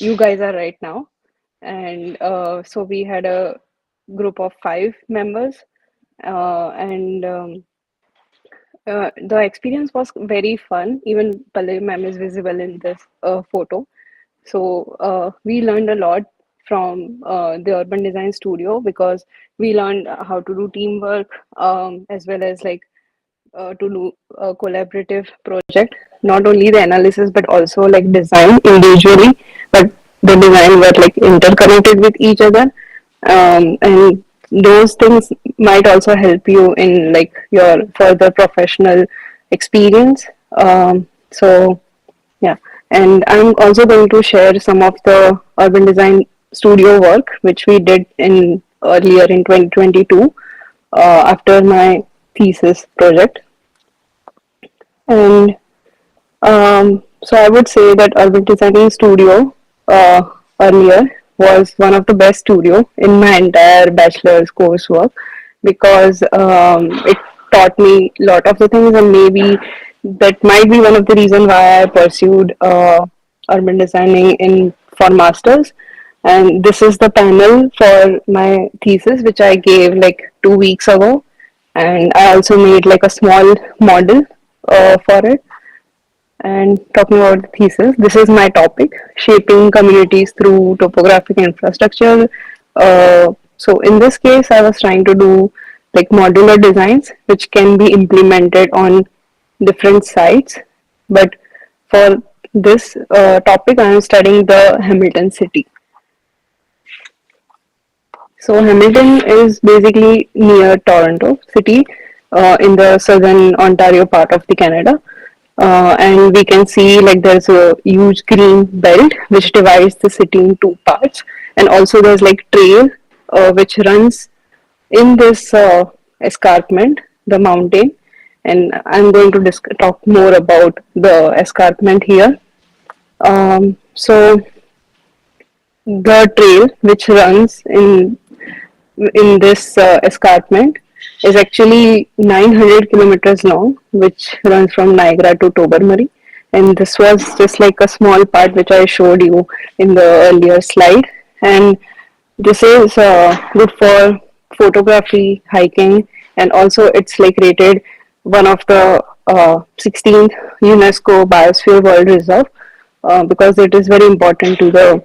you guys are right now. And so we had a group of 5 members, and the experience was very fun. Even Pallavi ma'am is visible in this photo. So we learned a lot from the urban design studio, because we learned how to do teamwork, as well as like to do a collaborative project. Not only the analysis, but also like design individually, but the design were like interconnected with each other, and those things might also help you in like your further professional experience. So yeah, and I'm also going to share some of the urban design studio work which we did in earlier in 2022, after my thesis project. And so I would say that urban designing studio earlier was one of the best studio in my entire bachelor's coursework, because it taught me a lot of the things, and maybe that might be one of the reason why I pursued urban designing in for masters. And this is the panel for my thesis, which I gave like 2 weeks ago, and I also made like a small model for it. And talking about the thesis, this is my topic: shaping communities through topographic infrastructure. So in this case, I was trying to do like modular designs which can be implemented on different sites. But for this topic, I am studying the Hamilton city. So Hamilton is basically near Toronto city, in the southern Ontario part of the Canada. And we can see like there's a huge green belt which divides the city in two parts, and also there's like trail which runs in this escarpment, the mountain. And I'm going to talk more about the escarpment here. So the trail which runs in this escarpment is actually 900 kilometers long, which runs from Niagara to Tobermory. And this was just like a small part which I showed you in the earlier slide. And this is good for photography, hiking, and also it's like rated one of the 16th UNESCO Biosphere World Reserve, because it is very important to the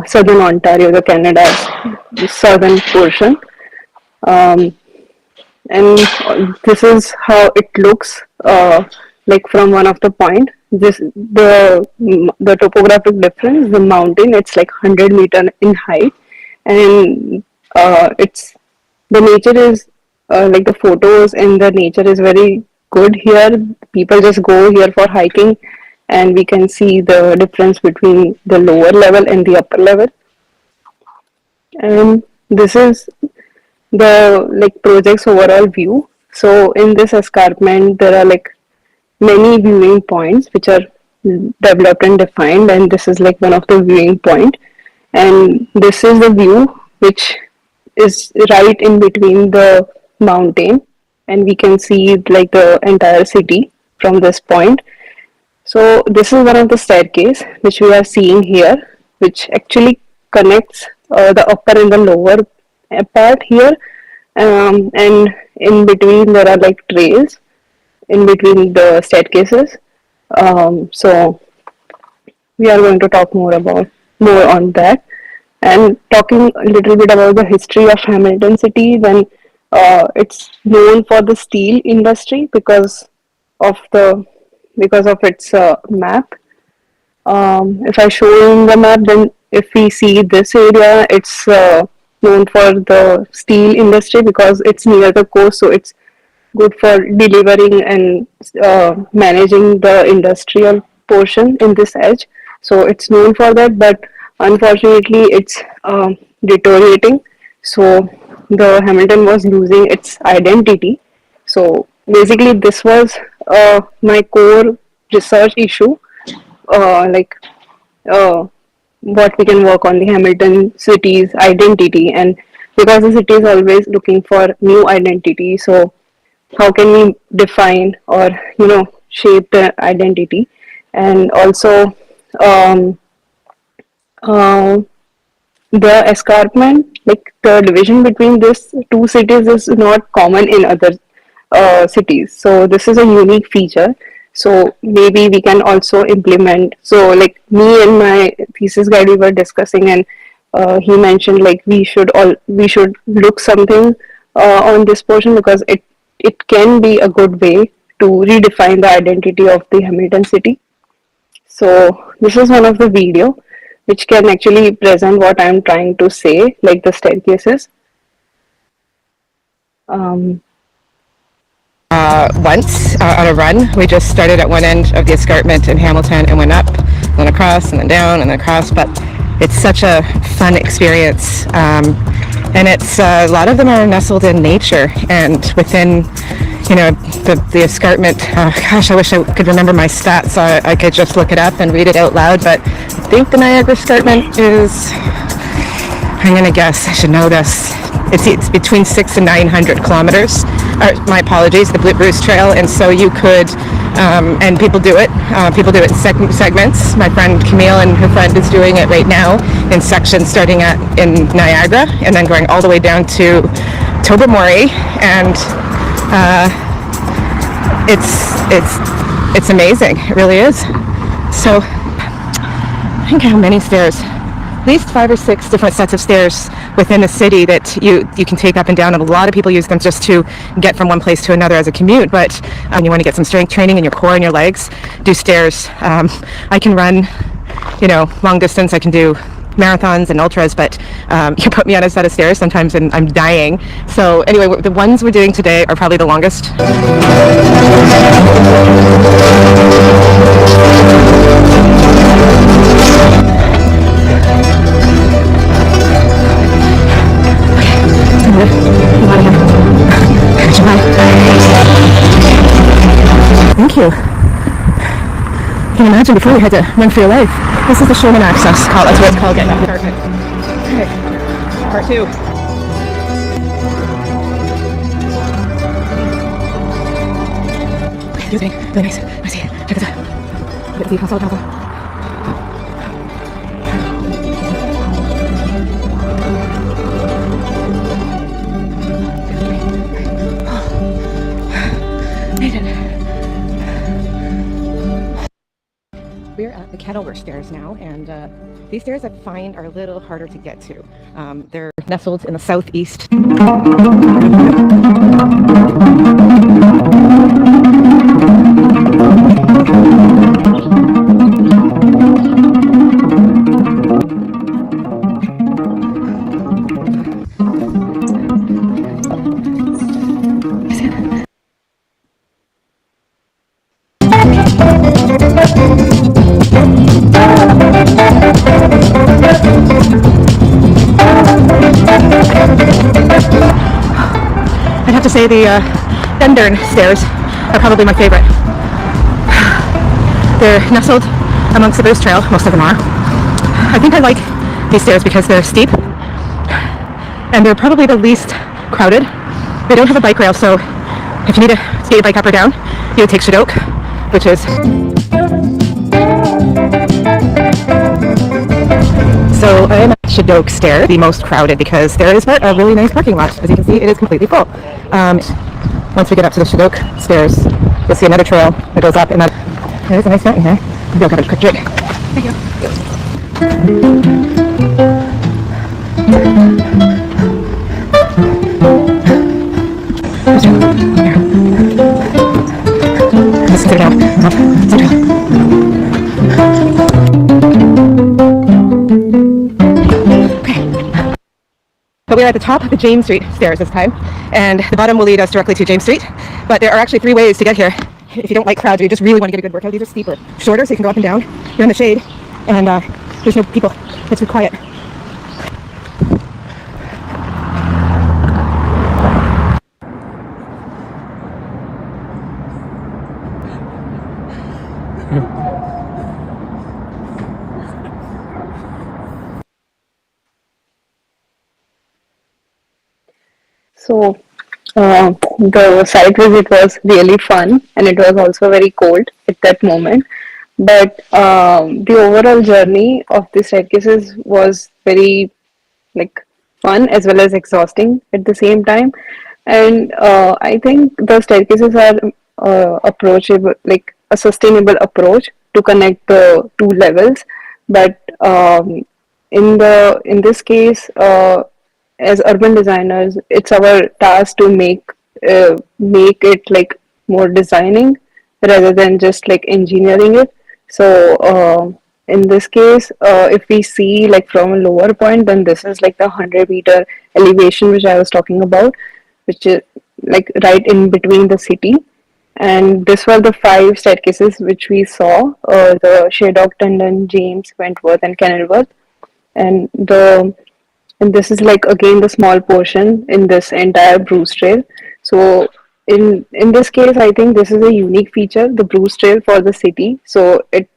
southern Ontario, the Canada's southern portion. Um, and this is how it looks like from one of the point. This the topographic difference. The mountain, it's like 100 meter in height, and it's the nature is like the photos and the nature is very good here. People just go here for hiking, and we can see the difference between the lower level and the upper level. And this is the like project's overall view. So in this escarpment, there are like many viewing points which are developed and defined, and this is like one of the viewing point. And this is the view which is right in between the mountain, and we can see like the entire city from this point. So this is one of the staircase which we are seeing here, which actually connects the upper and the lower part here, and in between there are like trails in between the staircases. So we are going to talk more on that, and talking a little bit about the history of Hamilton City. Then it's known for the steel industry of the because of its map. If I show in the map, then if we see this area, it's known for the steel industry because it's near the coast, so it's good for delivering and managing the industrial portion in this edge. So it's known for that, but unfortunately, it's deteriorating. So the Hamilton was losing its identity. So basically, this was my core research issue, like uh, what we can work on the Hamilton city's identity, and because the city is always looking for new identity, so how can we define or shape the identity. And also, um, uh, the escarpment, like the division between these two cities, is not common in other cities. So this is a unique feature. So maybe we can also implement. So like me and my thesis guide, we were discussing, and he mentioned like we should look something on this portion, because it can be a good way to redefine the identity of the Hamilton city. So this is one of the video which can actually present what I'm trying to say, like the staircases. Um, Once on a run. We just started at one end of the escarpment in Hamilton and went up, then across, and then down, and then across. But it's such a fun experience. And it's a lot of them are nestled in nature and within, the escarpment. Gosh, I wish I could remember my stats so I could just look it up and read it out loud. But I think the Niagara Escarpment is, I'm going to guess, I should know this. It's between 600 and 900 kilometers. My apologies, the Bruce Trail. And so you could, and people do it. People do it in segments. My friend Camille and her friend is doing it right now in sections starting in Niagara and then going all the way down to Tobermory. And it's amazing. It really is. So I think how many stairs? At least 5 or 6 different sets of stairs within the city that you can take up and down, and a lot of people use them just to get from one place to another as a commute. But you want to get some strength training in your core and your legs, do stairs. I can run, long distance. I can do marathons and ultras, but you put me on a set of stairs sometimes and I'm dying. So anyway, the ones we're doing today are probably the longest. Thank you. You can imagine before you had to run for your life. This is the Sherman access. That's what it's called, getting up the apartment. Okay, part 2. Excuse me, really nice. Let me see. Check this out. Look at the console. We're at the Kettleware stairs now, and these stairs I find are a little harder to get to. They're nestled in the southeast. I'd have to say the Dundurn stairs are probably my favorite. They're nestled amongst the Bruce Trail, most of them are. I think I like these stairs because they're steep and they're probably the least crowded. They don't have a bike rail, so if you need to skate a bike up or down, you would take Shadoke, which is... So I'm at Shadoke Stair, the most crowded, because there is a really nice parking lot. As you can see, it is completely full. Once we get up to the Shadoke Stairs, you'll see another trail that goes up, and there's a nice fountain here. Maybe I'll grab a quick drink. Thank you. Let's sit down. Sit down. But we're at the top of the James Street stairs this time, and the bottom will lead us directly to James Street. But there are actually 3 ways to get here. If you don't like crowds or you just really want to get a good workout, these are steeper, shorter, so you can go up and down. You're in the shade, and there's no people. It's really quiet. So the site visit was really fun, and it was also very cold at that moment. but the overall journey of the staircases was very like fun as well as exhausting at the same time. And I think the staircases are approachable, like a sustainable approach to connect the two levels. But in this case, as urban designers, it's our task to make it like more designing rather than just like engineering it. So in this case, if we see like from a lower point, then this is like the 100-meter elevation which I was talking about, which is like right in between the city. And this were the five staircases which we saw: the Shaddock, Tendon, James, Wentworth, and Kenilworth. And this is like again the small portion in this entire Bruce Trail. So in this case, I think this is a unique feature, the Bruce Trail for the city. So it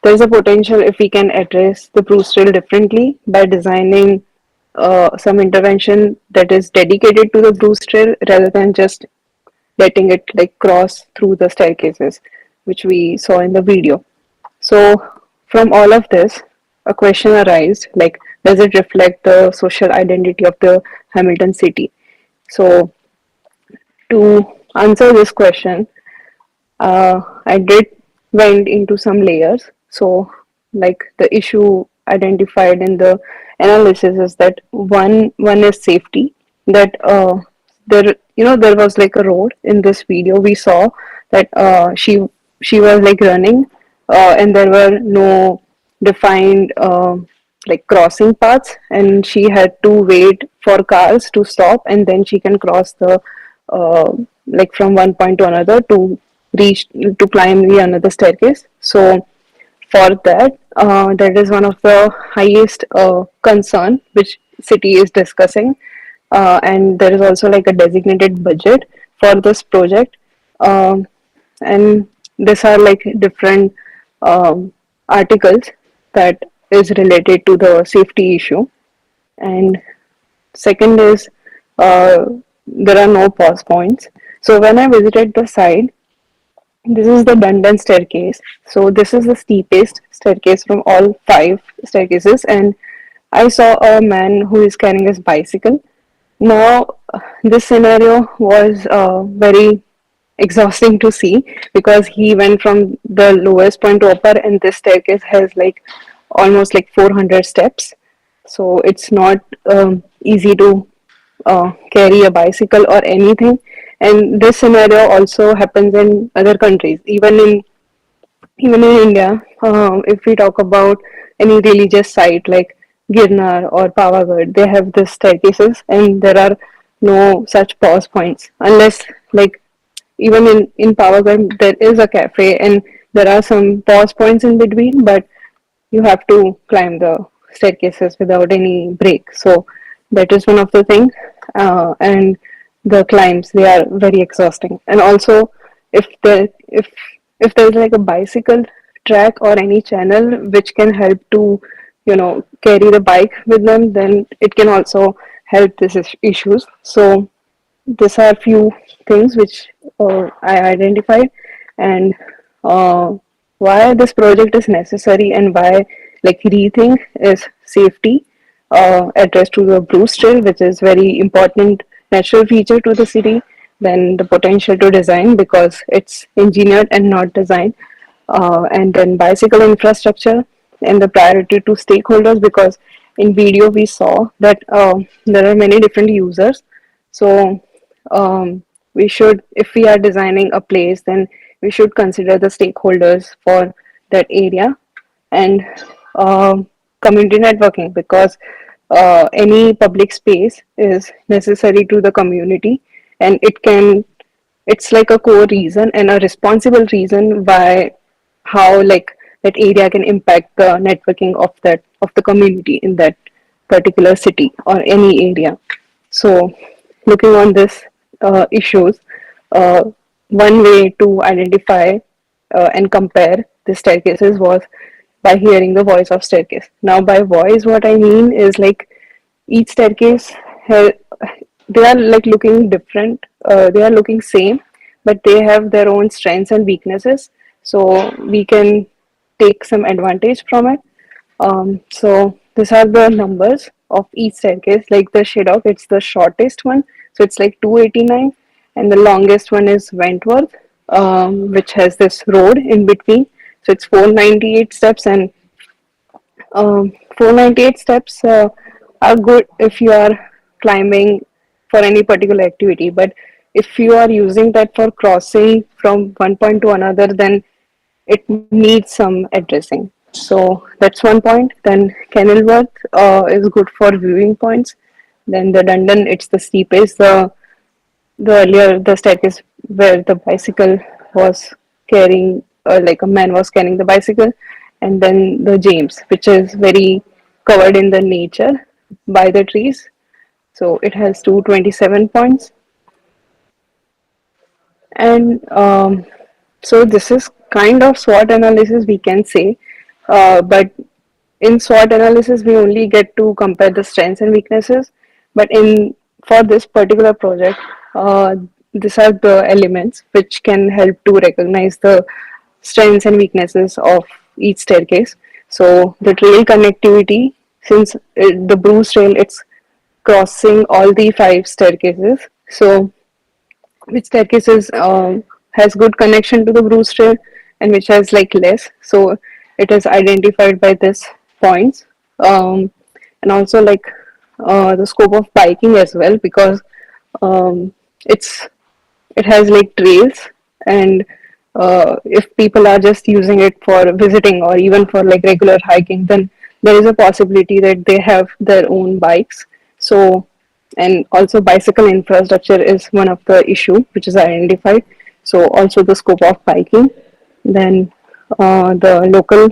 there's a potential if we can address the Bruce Trail differently by designing some intervention that is dedicated to the Bruce Trail rather than just letting it like cross through the staircases, which we saw in the video. So, from all of this, a question arises like, does it reflect the social identity of the Hamilton city? So, to answer this question, I did went into some layers. So, like the issue identified in the analysis is that one is safety. That there there was like a road in this video we saw that she was like running, and there were no defined like crossing paths, and she had to wait for cars to stop, and then she can cross the uh, like from one point to another to reach to climb the another staircase. So for that, that is one of the highest concern which city is discussing, and there is also like a designated budget for this project. um, and these are like different um, articles that is related to the safety issue. And second is, there are no pause points. So when I visited the site, this is the London staircase. So this is the steepest staircase from all five staircases, and I saw a man who is carrying his bicycle. Now, this scenario was very exhausting to see because he went from the lowest point to upper, and this staircase has like almost like 400 steps. So it's not easy to carry a bicycle or anything. And this scenario also happens in other countries, even in India. If we talk about any religious site like Girnar or Pavagadh, they have the staircases, and there are no such pause points unless like even in Pavagadh there is a cafe and there are some pause points in between, but you have to climb the staircases without any break. So that is one of the things. And the climbs, they are very exhausting. And also, if there's like a bicycle track or any channel which can help to carry the bike with them, then it can also help these issues. So these are few things which I identified, and uh, why this project is necessary, and why like rethink is safety addressed to the Bruce Trail, which is very important natural feature to the city. Then the potential to design because it's engineered and not designed, and then bicycle infrastructure and the priority to stakeholders, because in video we saw that there are many different users. So we should, if we are designing a place, then we should consider the stakeholders for that area. And community networking, because any public space is necessary to the community, and it's like a core reason and a responsible reason why how like that area can impact the networking of the community in that particular city or any area. So looking on this issues, uh, one way to identify and compare the staircases was by hearing the voice of staircase. Now by voice what I mean is like each staircase they are like looking different, they are looking same, but they have their own strengths and weaknesses. So we can take some advantage from it. So these are the numbers of each staircase. Like the Shidok, it's the shortest one, so it's like 289, and the longest one is Wentworth, which has this road in between. So it's 498 steps, and 498 steps are good if you are climbing for any particular activity. But if you are using that for crossing from one point to another, then it needs some addressing. So that's one point. Then Kenilworth is good for viewing points. Then the Dundon, it's the steepest. The earlier the staircase where the bicycle was carrying, like a man was carrying the bicycle, and then the James, which is very covered in the nature by the trees. So it has 227 points, and so this is kind of SWOT analysis, we can say, but in SWOT analysis we only get to compare the strengths and weaknesses. But in for this particular project, these are the elements which can help to recognize the strengths and weaknesses of each staircase. So the trail connectivity, since the Bruce trail, it's crossing all the five staircases. So which staircases has good connection to the Bruce trail and which has like less. So it is identified by this points, and also like the scope of biking as well, because um, it's it has like trails, and if people are just using it for visiting or even for like regular hiking, then there is a possibility that they have their own bikes. So, and also bicycle infrastructure is one of the issue which is identified. So also the scope of biking. Then the local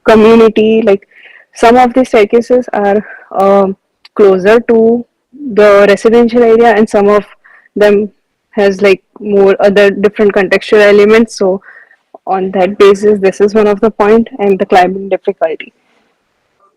community, like some of the staircases are closer to the residential area, and some of them has like more other different contextual elements. So on that basis, this is one of the point. And the climbing difficulty,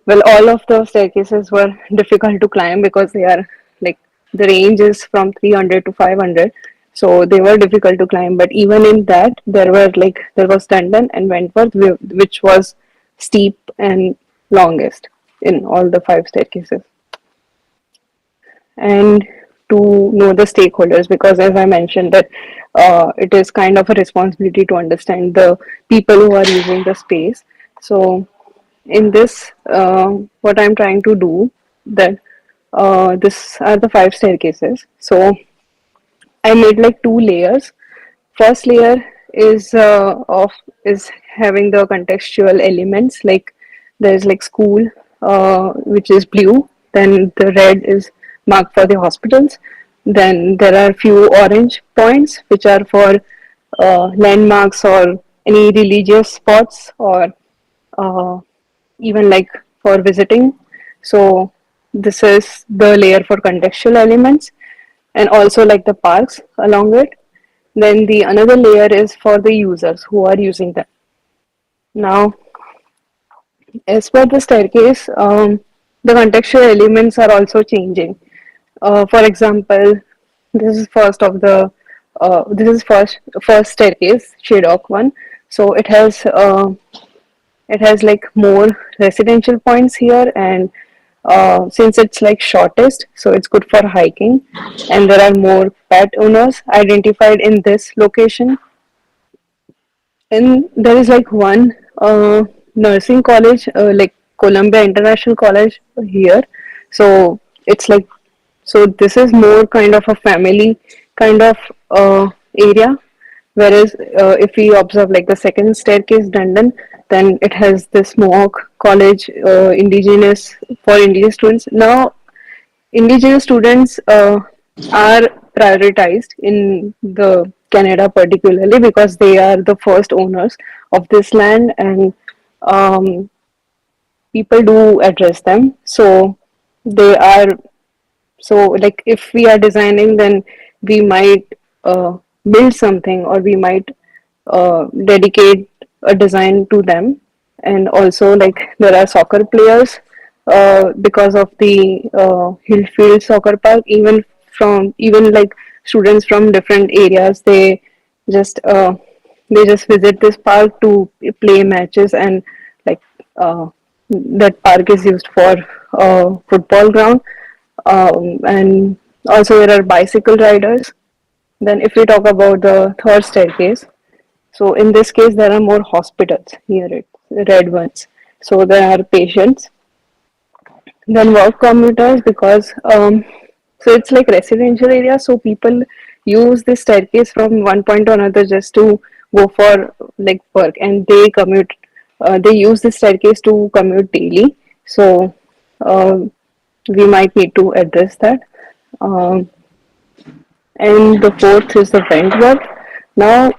well, all of the staircases were difficult to climb because they are like the range is from 300 to 500, so they were difficult to climb. But even in that, there was London and Wentworth, which was steep and longest in all the five staircases. And to know the stakeholders, because as I mentioned that it is kind of a responsibility to understand the people who are using the space. So in this, what I'm trying to do, that this are the five staircases. So I made like two layers. First layer is of is having the contextual elements, like there's like school, which is blue. Then the red is marked for the hospitals. Then there are few orange points which are for landmarks or any religious spots, or uh, even like for visiting. So this is the layer for contextual elements, and also like the parks along it. Then the another layer is for the users who are using them. Now, as per the staircase, the contextual elements are also changing. For example, this is first of the this is first staircase, Shadok one. So it has like more residential points here, and since it's like shortest, so it's good for hiking. And there are more pet owners identified in this location. And there is like one nursing college, like Columbia International College here. So it's like, so this is more kind of a family kind of area. Whereas if we observe like the second staircase, Dundon, then it has this Mohawk College, indigenous for indigenous students. Now indigenous students are prioritized in the Canada, particularly because they are the first owners of this land, and um, people do address them. So they are, so like if we are designing, then we might build something, or we might dedicate a design to them. And also like there are soccer players, because of the Hillfield Soccer Park. Even like students from different areas, they just they just visit this park to play matches, and like that park is used for football ground, and also there are bicycle riders. Then if we talk about the third staircase, so in this case there are more hospitals near it, red ones. So there are patients, then work commuters, because so it's like residential area, so people use this staircase from one point to another just to go for like work, and they commute, they use this staircase to commute daily. So um, we might need to address that. um, and the fourth is the Wentworth. Now,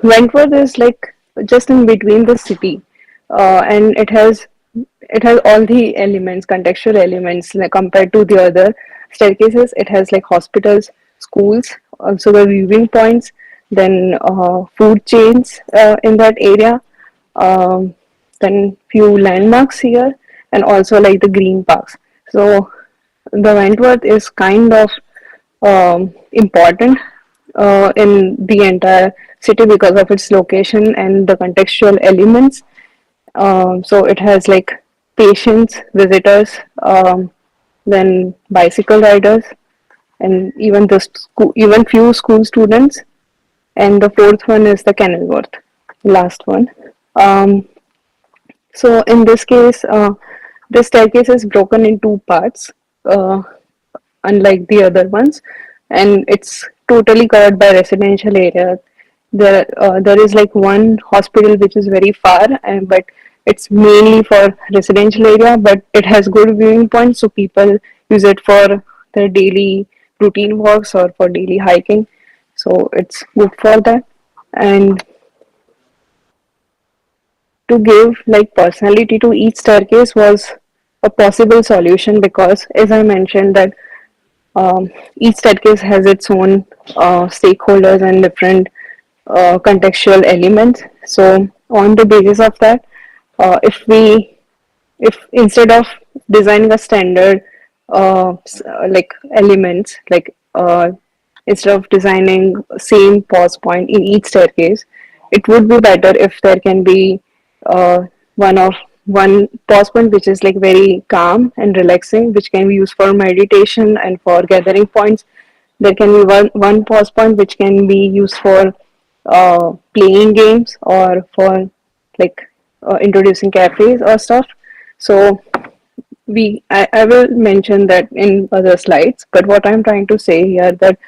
Wentworth is like just in between the city, and it has all the elements, contextual elements, like compared to the other staircases. It has like hospitals, schools, also the viewing points, then food chains in that area, um, then few landmarks here, and also like the green parks. So the Wentworth is kind of important in the entire city because of its location and the contextual elements. So it has like patients, visitors, then bicycle riders, and even even few school students. And the fourth one is the Kenilworth, last one. Um, so in this case, the staircase is broken in two parts, uh, unlike the other ones, and it's totally covered by residential area. There is like one hospital which is very far, and but it's mainly for residential area, but it has good viewing points, so people use it for their daily routine walks or for daily hiking. So it's good for that. And to give like personality to each staircase was a possible solution, because as I mentioned that each staircase has its own stakeholders and different contextual elements. So on the basis of that, if instead of designing a standard like elements, like instead of designing same pause point in each staircase, it would be better if there can be uh, one pause point which is like very calm and relaxing, which can be used for meditation and for gathering points. There can be one pause point which can be used for playing games or for like introducing cafes or stuff. So I will mention that in other slides, but what I'm trying to say here that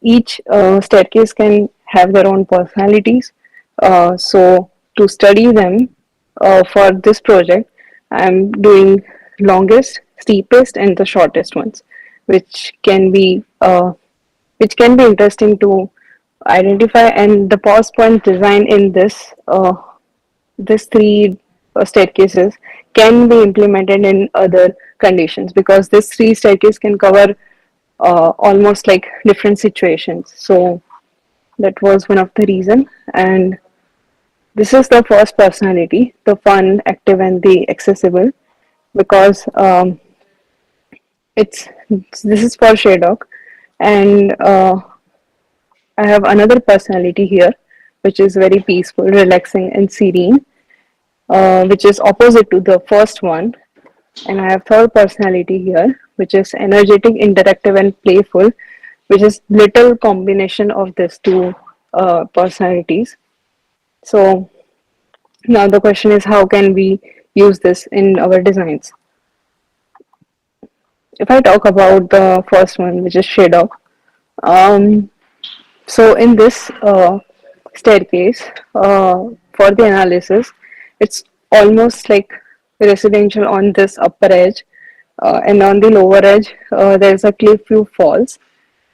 each staircase can have their own personalities. So to study them for this project, I'm doing longest, steepest, and the shortest ones, which can be interesting to identify. And the pause point design in this three staircases can be implemented in other conditions, because this three staircase can cover almost like different situations. So that was one of the reason. And this is the first personality, the fun, active, and the accessible, because it's this is for Shadok. And I have another personality here, which is very peaceful, relaxing, and serene, which is opposite to the first one. And I have third personality here, which is energetic, interactive, and playful, which is little combination of these two personalities. So now the question is, how can we use this in our designs? If I talk about the first one, which is Shadok, um, so in this staircase, for the analysis, it's almost like residential on this upper edge, and on the lower edge, there's a cliff view falls,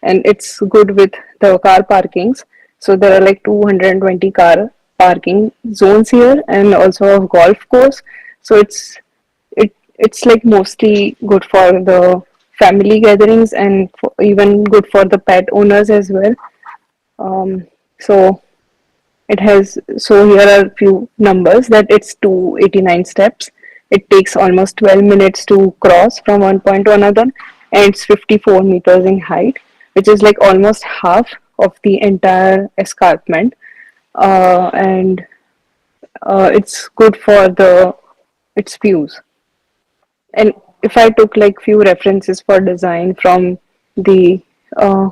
and it's good with the car parkings. So there are like 220 car parking zones here, and also a golf course. So it's like mostly good for the family gatherings, and even good for the pet owners as well. So it has, so here are a few numbers, that it's 289 steps. It takes almost 12 minutes to cross from one point to another, and it's 54 meters in height, which is like almost half of the entire escarpment. and it's good for the its views. And if I took like few references for design from the uh,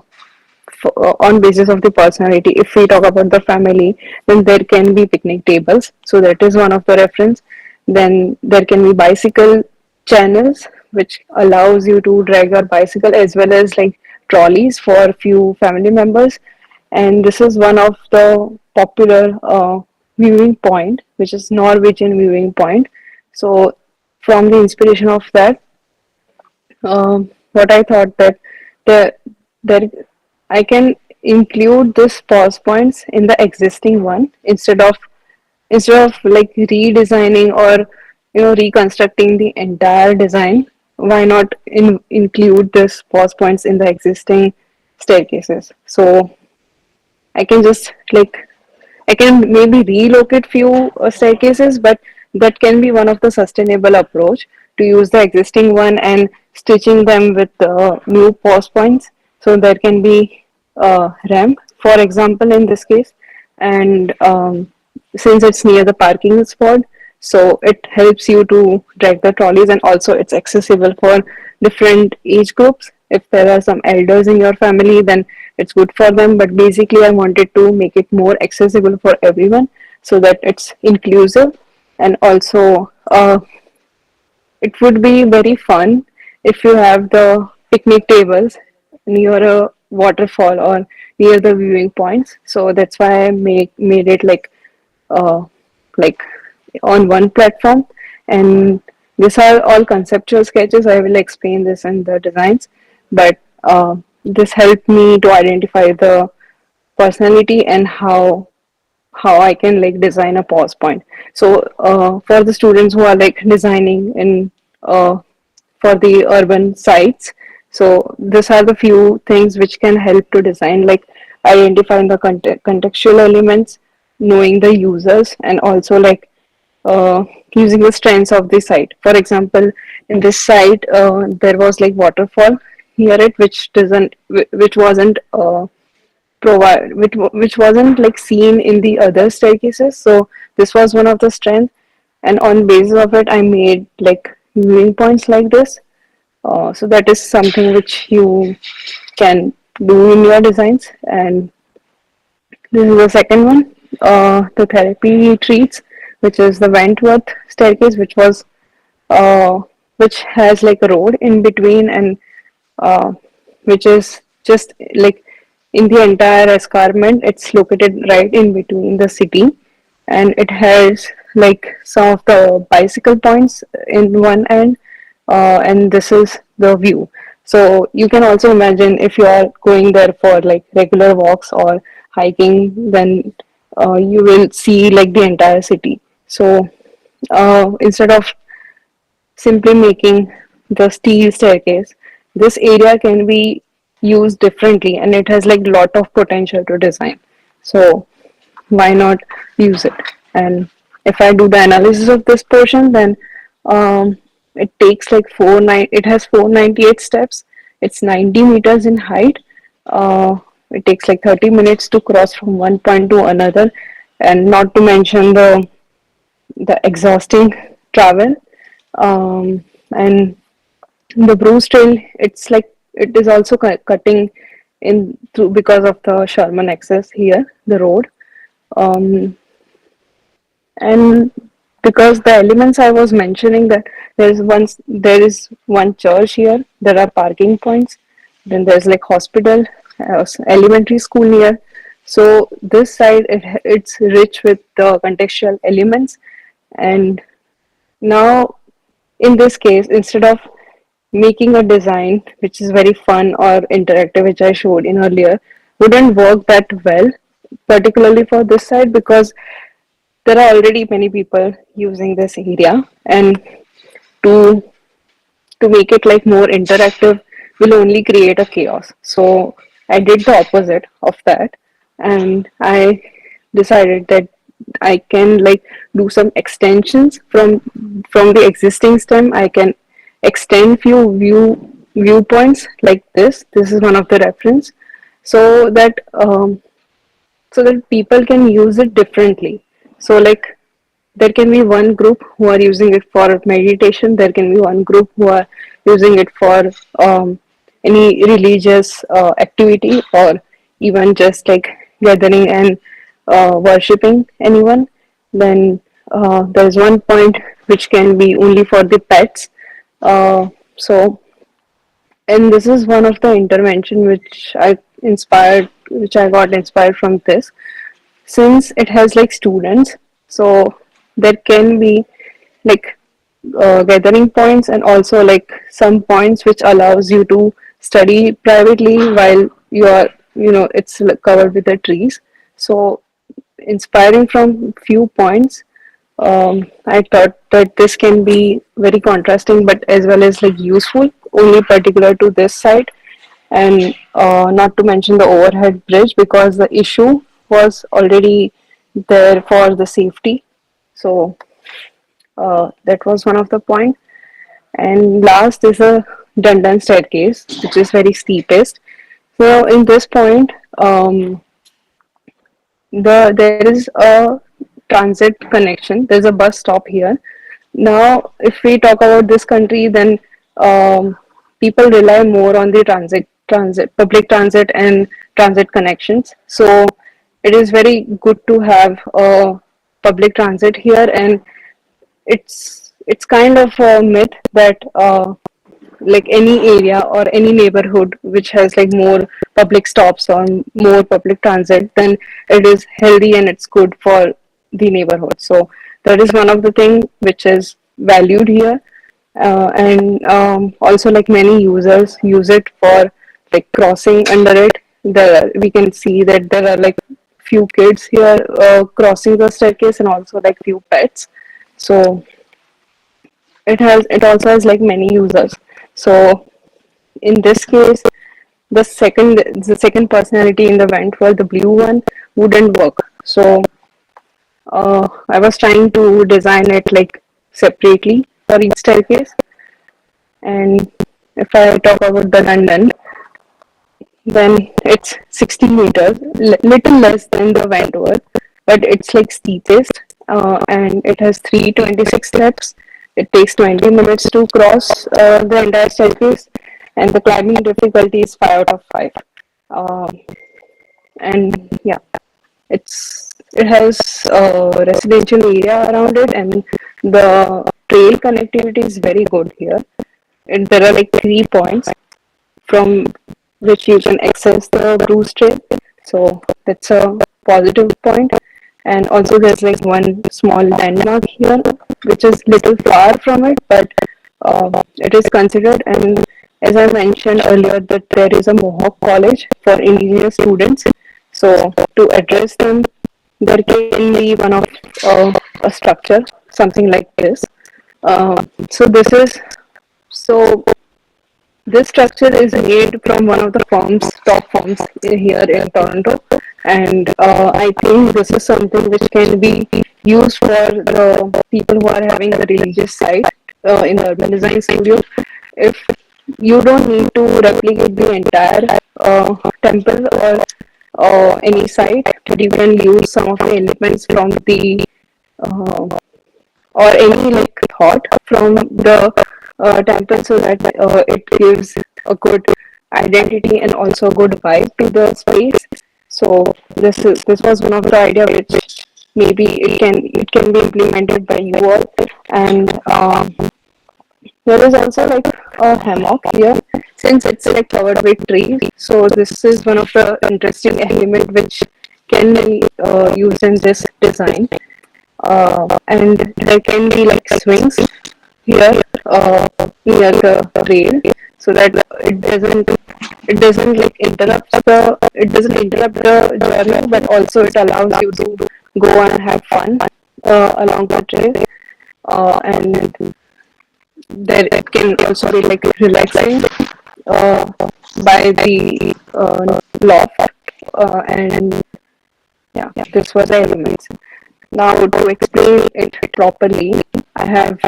on basis of the personality, if we talk about the family, then there can be picnic tables, so that is one of the reference. Then there can be bicycle channels, which allows you to drag your bicycle, as well as like trolleys for few family members. And this is one of the popular viewing point, which is Norwegian viewing point. So from the inspiration of that, what I thought that there, there, I can include this pause points in the existing one, instead of like redesigning or reconstructing the entire design. Why not include this pause points in the existing staircases? So I can just like I can maybe relocate few staircases, but that can be one of the sustainable approach, to use the existing one and stitching them with new pause points. So there can be a ramp, for example, in this case, and since it's near the parking spot, so it helps you to drag the trolleys, and also it's accessible for different age groups. If there are some elders in your family, then it's good for them, but basically I wanted to make it more accessible for everyone, so that it's inclusive. And also it would be very fun if you have the picnic tables near a waterfall or near the viewing points. So that's why I made it uh, like on one platform. And these are all conceptual sketches. I will explain this in the designs, but this helped me to identify the personality and how I can like design a pause point. So for the students who are like designing in for the urban sites, so these are the few things which can help to design, like identifying the contextual elements, knowing the users, and also like uh, using the strengths of the site. For example, in this site, there was like waterfall near it, which wasn't which wasn't like seen in the other staircases. So this was one of the strengths, and on basis of it, I made like viewing points like this. So that is something which you can do in your designs. And this is the second one, the therapy treats, which is the Wentworth staircase, uh, which has like a road in between, and uh, which is just like in the entire escarpment. It's located right in between the city, and it has like some of the bicycle points in one end, and this is the view. So you can also imagine, if you are going there for like regular walks or hiking, then you will see like the entire city. So instead of simply making the steel staircase, this area can be used differently, and it has like lot of potential to design. So why not use it? And if I do the analysis of this portion, then it takes like it has 498 steps. It's 90 meters in height. It takes like 30 minutes to cross from one point to another, and not to mention the exhausting travel. And the Bruce Trail, it's like it is also cutting in through because of the Sherman access here, the road. Um, and because the elements I was mentioning, that there is one church here, there are parking points, then there's like hospital, elementary school near. So this side, it's rich with the contextual elements. And now in this case, instead of making a design which is very fun or interactive, which I showed in earlier, wouldn't work that well, particularly for this side, because there are already many people using this area. And to to make it like more interactive will only create a chaos. So I did the opposite of that, and I decided that I can like do some extensions from the existing stem. I can extend few viewpoints like this. This is one of the reference, so that so that people can use it differently. So like there can be one group who are using it for meditation, there can be one group who are using it for any religious activity, or even just like gathering and worshipping anyone. Then there's one point which can be only for the pets. So and this is one of the intervention which I got inspired from this, since it has like students. So there can be like gathering points, and also like some points which allows you to study privately while you are, it's like covered with the trees. So inspiring from few points, I thought that this can be very contrasting, but as well as like useful, only particular to this site. And not to mention the overhead bridge, because the issue was already there for the safety. So that was one of the point. And last is a Dundan staircase, which is very steepest. So in this point, there is a transit connection. There's a bus stop here. Now, if we talk about this country, then people rely more on the public transit and transit connections. So it is very good to have public transit here, and it's kind of a myth that like any area or any neighborhood which has like more public stops or more public transit, then it is healthy and it's good for the neighborhood. So that is one of the thing which is valued here. And also like many users use it for like crossing under it. We can see that there are like few kids here crossing the staircase, and also like few pets. So it also has like many users. So in this case, the second personality in the vent, where the blue one, wouldn't work. So I was trying to design it like separately for each staircase. And if I talk about the London, then it's 60 meters, little less than the Vancouver, but it's like steepest, and it has 326 steps. It takes 20 minutes to cross the entire staircase, and the climbing difficulty is 5 out of 5. Um, and yeah, it has residential area around it, and the trail connectivity is very good here. And there are like 3 points from which you can access the Bruce Trail. So that's a positive point. And also there's like one small landmark here, which is little far from it, but it is considered. And as I mentioned earlier, that there is a Mohawk College for indigenous students. So to address them, there can be one of a structure, something like this. So so this structure is made from one of the top firms here in Toronto, and I think this is something which can be used for the people who are having the religious side in the urban design studio. If you don't need to replicate the entire temple or any site, but you can use some of the elements from the uh, or any like thought from the temple, so that it gives a good identity and also a good vibe to the space. So this was one of the idea which maybe it can be implemented by you all. And there is also like a hammock here, since it's like covered with trees. So this is one of the interesting element which can be used in this design. And there can be like swings here near the rail, so that it doesn't interrupt the journey, but also it allows you to go and have fun along the trail. And there it can also be like relaxing uh, by the loft, and yeah, this was the elements. Now to explain it properly, I have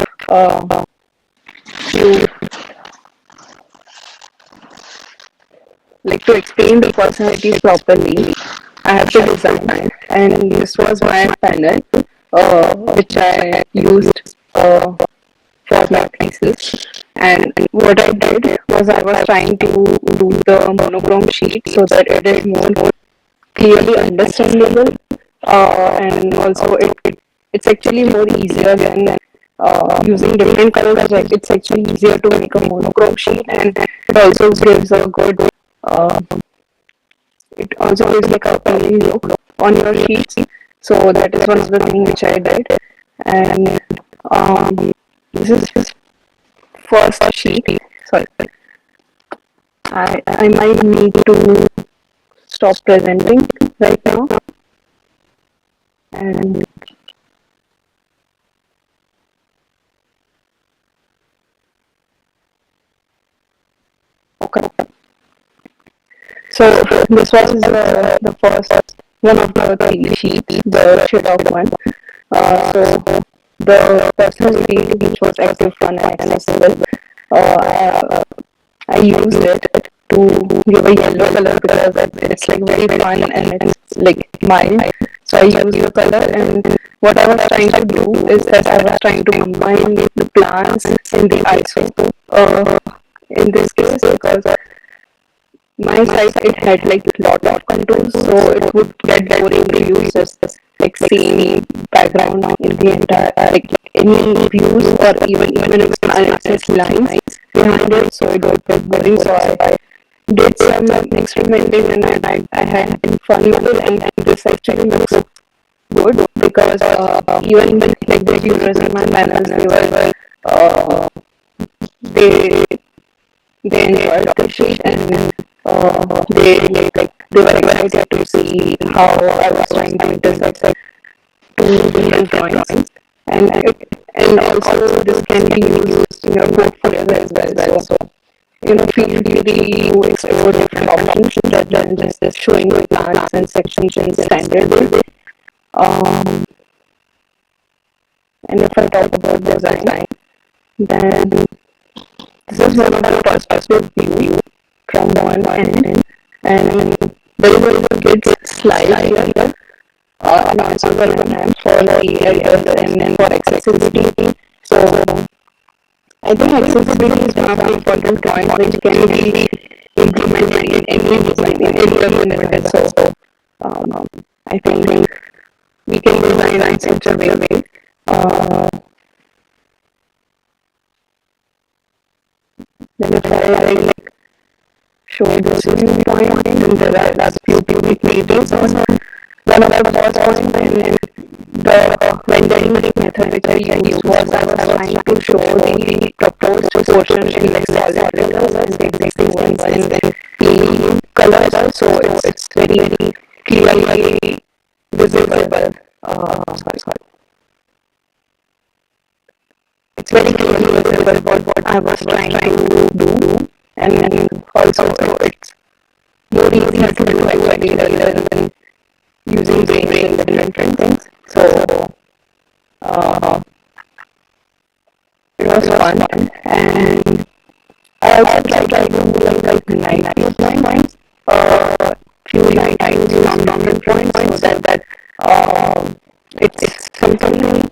few, like to explain the personalities properly. I have to design, and this was my panel, which I used for my thesis. And what I did was I was trying to do the monochrome sheet so that it is more clearly understandable, and also it's actually more easier than using different colors. Like it's actually easier to make a monochrome sheet, and it also gives a good uh, it also gives like a appealing look on your sheets. So that is one of the things which I did. And this is first sheet. Sorry, I might need to stop presenting right now. And okay, so this was the first one of the three sheets, the sheet of one. So the personal field which was active, fun, and accessible. I used it to give a yellow color because it's like very fun and it's like mild. So I used the color, and what I was trying to do is that I was trying to combine the plants and the ISO. In this case, because my site it had like a lot of contours, so it would get boring to use just like same background in the entire like any views or even if it's lines behind it, so it would get boring. So I did some experimenting, and I had fun with it, and this actually looks good because even like the users in my panels, they they enjoyed the sheet, and they were excited to see how I was trying to intersect two different drawings, and also this can be used in your portfolio as well. So feel free to explore different options rather than just showing the plants and sections in standard way. Um, and if I talk about design, then this is one of the perspective view from one end, and there is a kids slide here, and also the ramp for the elders and for accessibility. So I think accessibility is one of the important points which can be implemented in any design in any design. So I think we can design in such a way. Then if I like show this viewpoint, then there are few creatives on one of the first point, and the rendering method which I used was I was trying to show the proposed portion in like solid colors and the existing ones in the colors, so it's very clearly visible. Sorry. It's very clearly visible what I was trying to do, and then also it's more easier to do actually rather than using brain and different things. So it was fun, and I also tried to do like night points, few night views from different points, so that it's something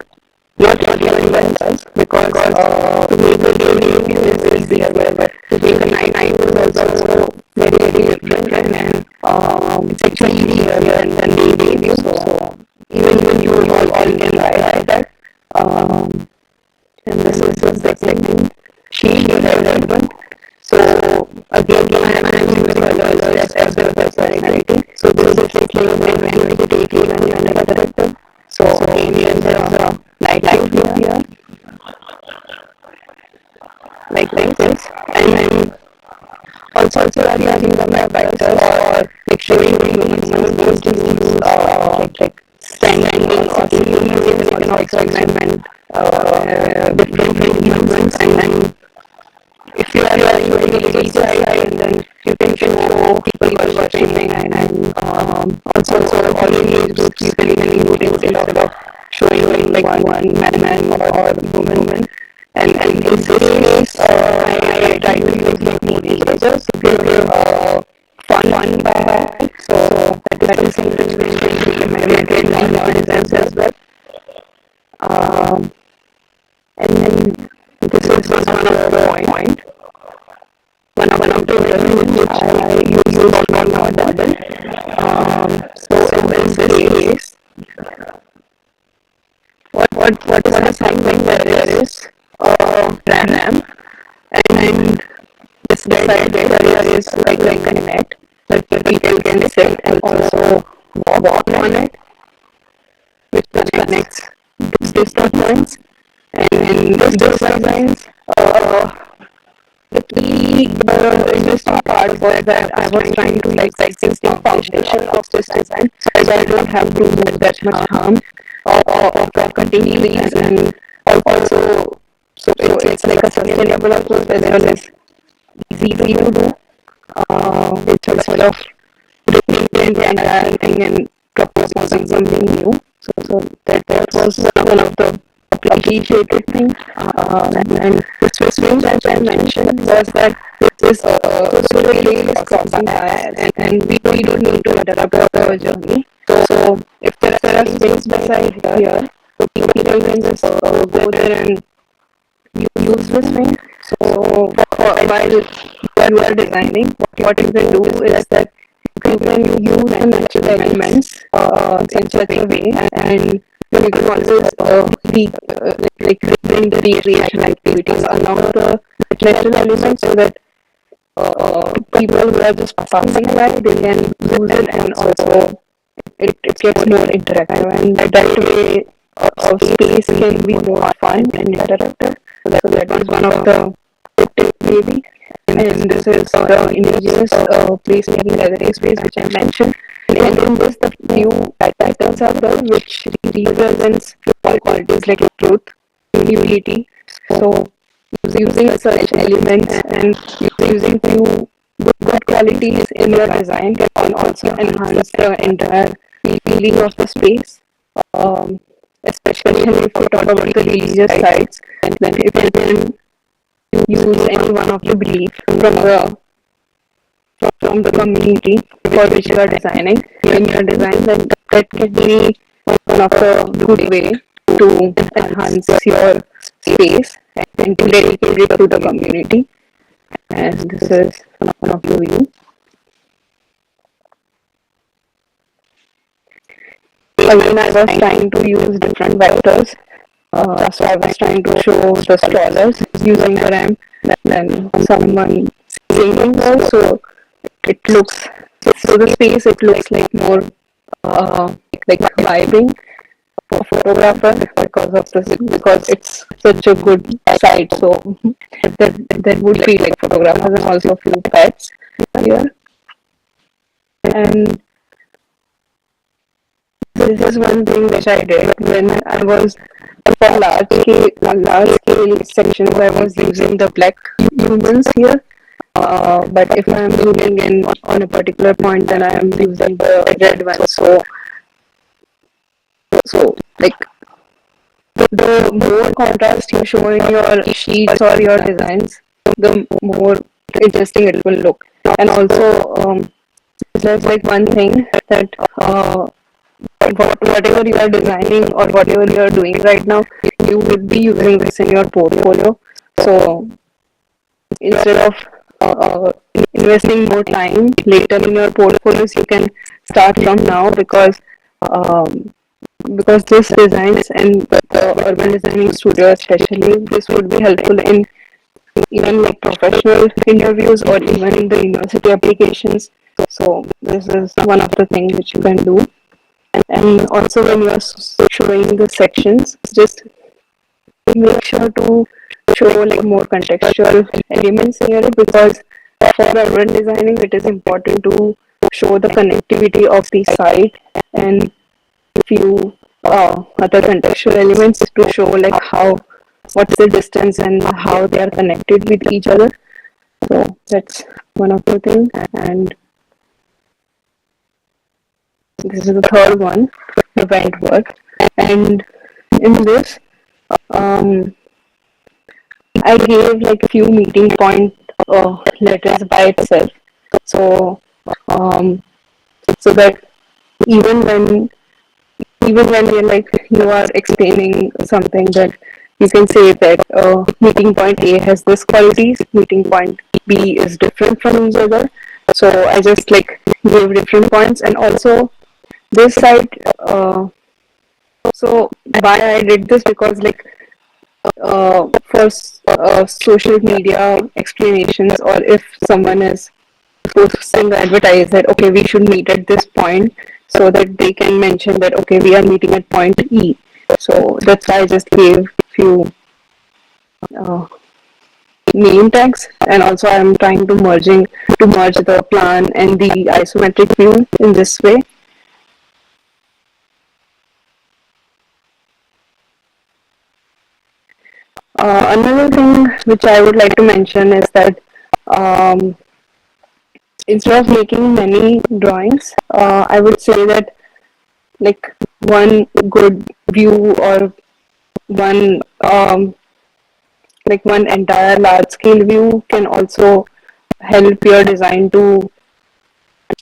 not everyone does, because to make the daily view is easier, but to make the night view is also very different, and it's actually easier than daily view. So even you all can try that. And this is the second sheet you have read one. So again I am using colors as well as lighting. So this is like when you take it and you are director. So again there is a light view here, like this, and then also I am using the map vectors or like showing humans going to use like standing or using economic experiment different humans, and then if you are showing a little side, and then you can show people worshipping, and also already groups you can include instead of showing like one man or woman. And in this case, I try to use like more images to give fun back. So that is something computer in which I use one model. So in this case, what is happening there is RAM, and beside there is like reconnect that people can sit and also walk on it, which connects these two points. And this designs the interesting part was that I was trying to like fix the foundation of this design so I don't have to do that much harm or cutting trees, and also so it's like a sustainable approach as well as easy to do. It's instead of repainting the entire thing and proposing something new. So that was one of the appreciated things. And the Swiss thing that I mentioned was that this social rail is crossing by, and we don't need to interrupt our journey. So if there are swings beside here, people can just go there and use this swing. So while you are designing, what you can do is that you can use the natural elements in such a way, and you can always like bring the recreation activities along the natural elements so that people who are just passing by they can use it, and also it gets more interactive, and that way of space can be more fun and interactive. So that was one of the tips maybe. And this is the indigenous placemaking gallery space which I mentioned. And in this the few patterns are there which represents qualities like truth, humility. So using such elements and using few good qualities in your design can also enhance the entire feeling of the space. Especially if you talk about the religious sites, then if you can use any one of the belief from the community for which you are designing in your design, then that can be one of the good way to enhance your space and to dedicate it to the community. And this is one of the view. Again, I was trying to use different vectors. So I was trying to show the strollers using the ramp, then someone singing there. So it looks, so the space, it looks like more like vibing for photographer because of this, because it's such a good site. So that would feel like photographers, and also a few pets here. And this is one thing which I did when I was for large scale sections. I was using the black humans here. But if I'm zooming in on a particular point, then I am using the red one. So like the more contrast you show in your sheets or your designs, the more interesting it will look. And also, there's like one thing that whatever you are designing or whatever you are doing right now, you would be using this in your portfolio. So instead of investing more time later in your portfolios, you can start from now, because this designs and the urban designing studio especially, this would be helpful in even like professional interviews or even in the university applications. So this is one of the things which you can do. And also when you are showing the sections, just make sure to show like more contextual elements here, because for urban designing it is important to show the connectivity of the site and few other contextual elements to show like what's the distance and how they are connected with each other. So that's one of the things. And this is the third one, the vent work. And in this, I gave like a few meeting point letters by itself. So so that even when you're like you are explaining something that you can say that meeting point A has this qualities, meeting point B is different from each other. So I just like gave different points, and also this side. So why I did this, because like for social media explanations, or if someone is posting the advertise that okay we should meet at this point, so that they can mention that okay we are meeting at point E. So that's why I just gave few uh, name tags, and also I'm trying to merge the plan and the isometric view in this way. Another thing which I would like to mention is that um, instead of making many drawings, I would say that like one good view, or one one entire large scale view can also help your design to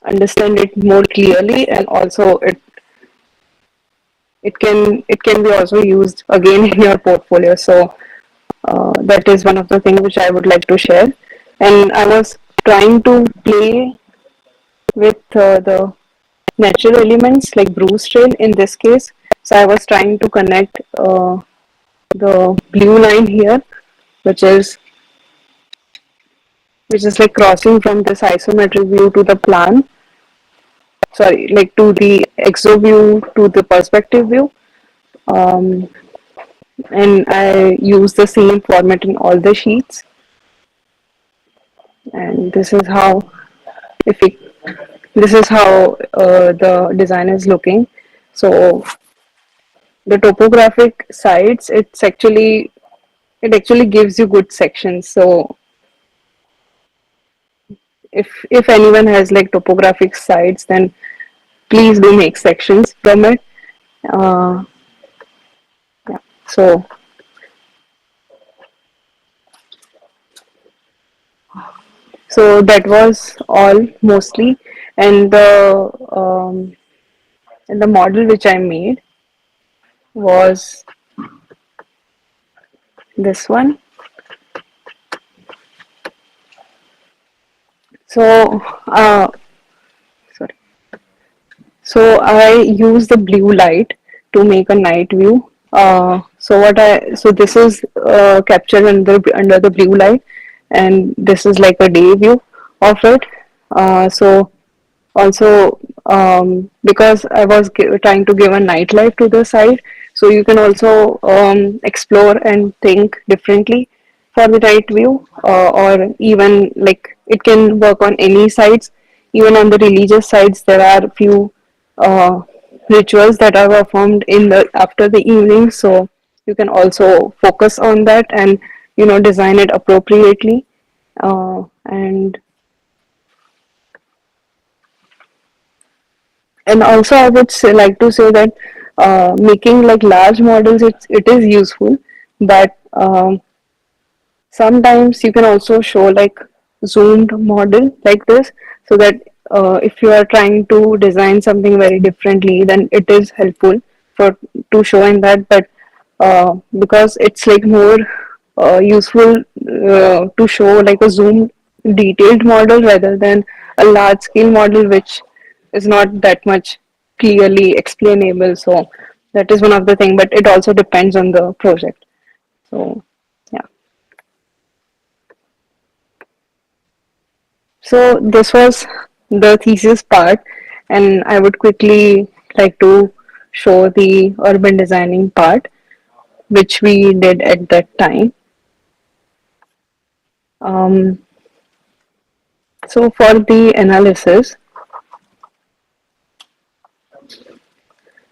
understand it more clearly, and also it can be also used again in your portfolio. So that is one of the things which I would like to share. And I was trying to play with the natural elements like Bruce trail in this case. So I was trying to connect the blue line here, which is like crossing from this isometric view to the plan, sorry, like to the exo view to the perspective view. Um, and I use the same format in all the sheets. And this is how, if it, this is how the design is looking. So the topographic sites, it actually gives you good sections. So if anyone has like topographic sites, then please do make sections from it. Uh, yeah. So that was all mostly, and the model which I made was this one. So sorry. So I use the blue light to make a night view. So this is captured under the blue light, and this is like a day view of it. So also because I was trying to give a nightlife to the site, so you can also explore and think differently for the night view, or even like it can work on any sites. Even on the religious sites, there are few uh, rituals that are performed in the after the evening, so you can also focus on that and design it appropriately. And also I would say, like to say that making like large models, it is useful, but sometimes you can also show like zoomed model like this, so that if you are trying to design something very differently, then it is helpful for to show in that. But because it's like more useful to show like a zoomed detailed model rather than a large scale model, which is not that much clearly explainable. So that is one of the thing, but it also depends on the project. So yeah. So this was the thesis part, and I would quickly like to show the urban designing part, which we did at that time. Um, so for the analysis,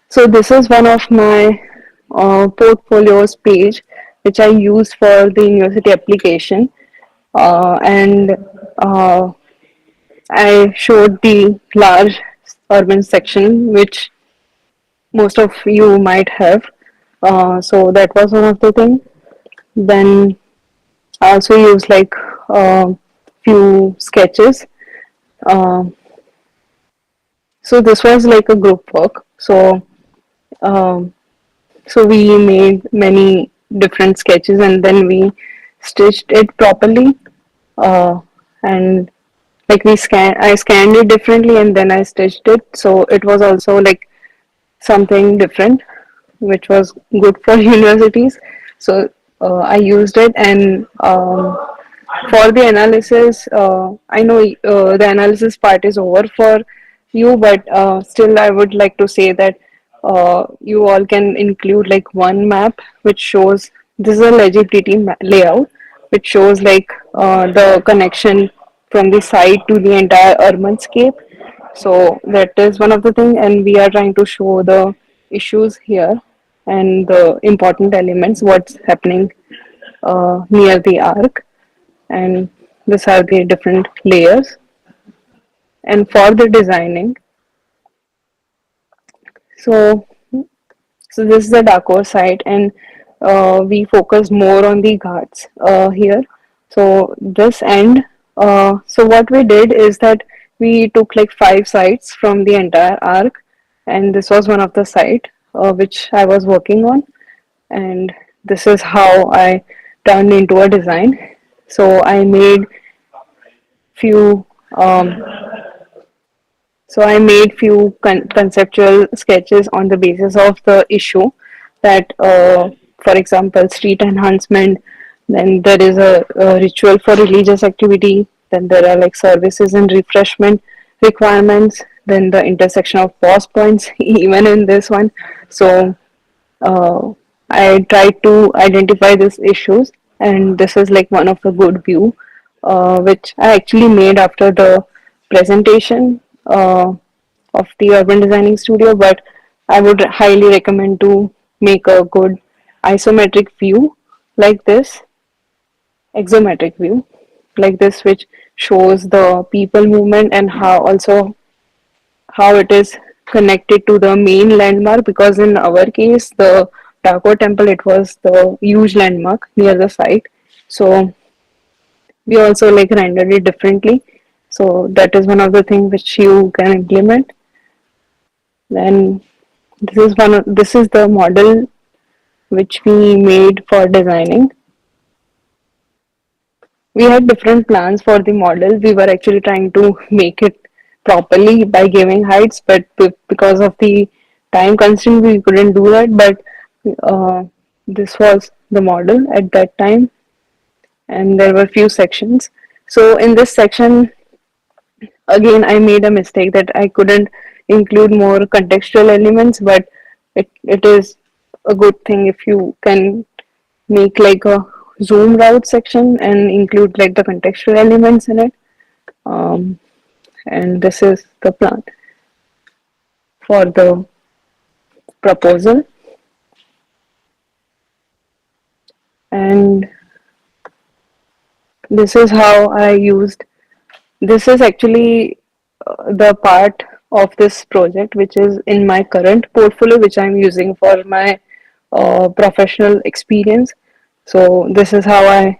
so this is one of my portfolios page, which I use for the university application, and uh, I showed the large urban section, which most of you might have. So that was one of the thing. Then I also use like few sketches. Uh, so this was like a group work. Um, so we made many different sketches, and then we stitched it properly. And like I scanned it differently, and then I stitched it. So it was also like something different, which was good for universities. So I used it, and for the analysis, I know the analysis part is over for you, but still, I would like to say that you all can include like one map which shows this is a legibility layout, which shows like the connection from the site to the entire urban scape. So that is one of the thing, and we are trying to show the issues here and the important elements, what's happening near the arc, and these are the different layers. And for the designing, so this is the Dakor site, and we focus more on the ghats here. So this end, so what we did is that we took like 5 sites from the entire arc, and this was one of the site which I was working on, and this is how I turned into a design. So I made few um, few conceptual sketches on the basis of the issue that, for example, street enhancement, then there is a ritual for religious activity, then there are like services and refreshment requirements, then the intersection of pause points, even in this one. So uh, I tried to identify these issues, and this is like one of the good view, which I actually made after the presentation of the urban designing studio. But I would highly recommend to make a good isometric view like this, axometric view like this, which shows the people movement and how also how it is connected to the main landmark, because in our case the Taco temple, it was the huge landmark near the site. So we also like rendered it differently. So that is one of the things which you can implement. Then this is the model which we made for designing. We had different plans for the model. We were actually trying to make it properly by giving heights, but because of the time constraint, we couldn't do that. But uh, this was the model at that time, and there were few sections. So in this section, again, I made a mistake that I couldn't include more contextual elements, but it is a good thing if you can make like a zoomed out section and include like the contextual elements in it. Um, and this is the plan for the proposal. And this is how I used. This is actually the part of this project which is in my current portfolio, which I'm using for my professional experience. So this is how I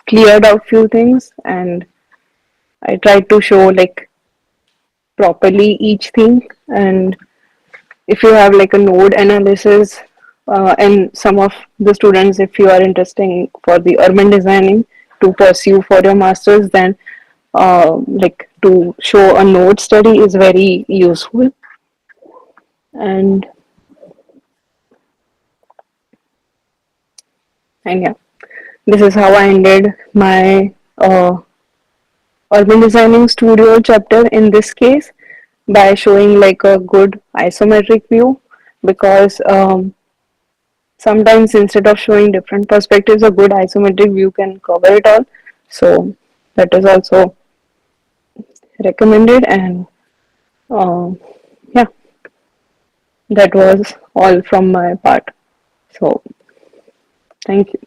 cleared out few things, and I tried to show like properly each thing. And if you have like a node analysis, and some of the students, if you are interested for the urban designing to pursue for your masters, then like to show a node study is very useful. And and yeah, this is how I ended my urban designing studio chapter in this case, by showing like a good isometric view, because sometimes instead of showing different perspectives, a good isometric view can cover it all. So that is also recommended. And yeah, that was all from my part. So thank you.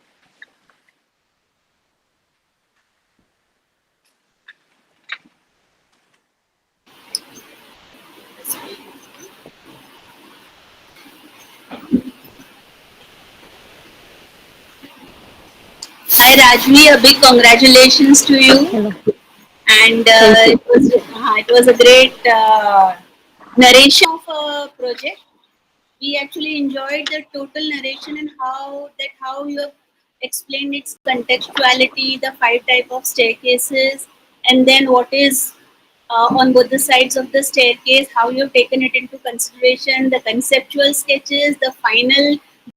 Hi Rajvi, a big congratulations to you. Hello. And Thank you. it was a great narration of a project. we actually enjoyed the total narration and how you have explained its contextuality, the five type of staircases, and then what is on both the sides of the staircase, how you have taken it into consideration, the conceptual sketches, the final